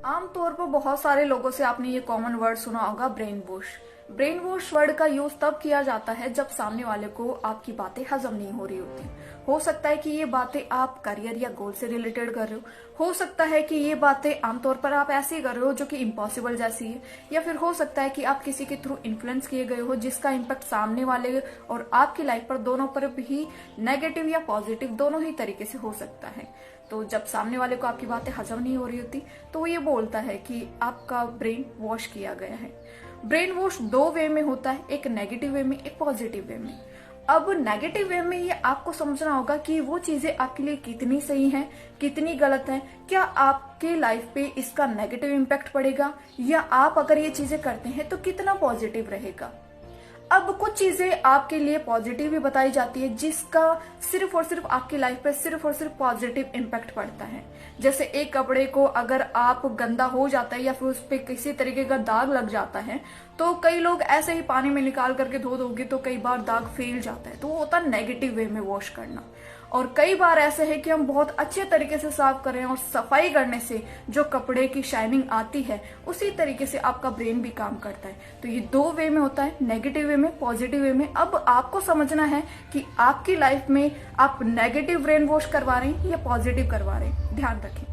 आमतौर पर बहुत सारे लोगों से आपने ये कॉमन वर्ड सुना होगा, brain wash. Brain wash word का यूज तब किया जाता है जब सामने वाले को आपकी बातें हजम नहीं हो रही होती। हो सकता है कि ये बातें आप करियर या गोल से रिलेटेड कर रहे हो सकता है कि ये बातें आमतौर पर आप ऐसे ही कर रहे हो जो कि इम्पॉसिबल जैसी है, या फिर हो सकता है कि आप किसी के थ्रू इन्फ्लुएंस किए गए हो जिसका इम्पैक्ट सामने वाले और आपकी लाइफ पर दोनों पर भी नेगेटिव या पॉजिटिव दोनों ही तरीके से हो सकता है। तो जब सामने वाले को आपकी बातें हजम नहीं हो रही होती तो वो ये बोलता है कि आपका ब्रेन वॉश किया गया है। ब्रेन वॉश दो वे में होता है, एक नेगेटिव वे में, एक पॉजिटिव वे में। अब नेगेटिव वे में ये आपको समझना होगा कि वो चीजें आपके लिए कितनी सही हैं, कितनी गलत हैं, क्या आपके लाइफ पे इसका नेगेटिव इम्पैक्ट पड़ेगा, या आप अगर ये चीजें करते हैं तो कितना पॉजिटिव रहेगा। अब कुछ चीजें आपके लिए पॉजिटिव भी बताई जाती है जिसका सिर्फ और सिर्फ आपकी लाइफ पे सिर्फ और सिर्फ पॉजिटिव इम्पैक्ट पड़ता है। जैसे एक कपड़े को अगर आप गंदा हो जाता है या फिर उस पर किसी तरीके का दाग लग जाता है तो कई लोग ऐसे ही पानी में निकाल करके धो दोगे तो कई बार दाग फैल जाता है, तो वो होता है नेगेटिव वे में वॉश करना। और कई बार ऐसे है कि हम बहुत अच्छे तरीके से साफ करें और सफाई करने से जो कपड़े की शाइनिंग आती है उसी तरीके से आपका ब्रेन भी काम करता है। तो ये दो वे में होता है, नेगेटिव वे में, पॉजिटिव वे में। अब आपको समझना है कि आपकी लाइफ में आप नेगेटिव ब्रेन वॉश करवा रहे हैं या पॉजिटिव करवा रहे हैं। ध्यान रखें।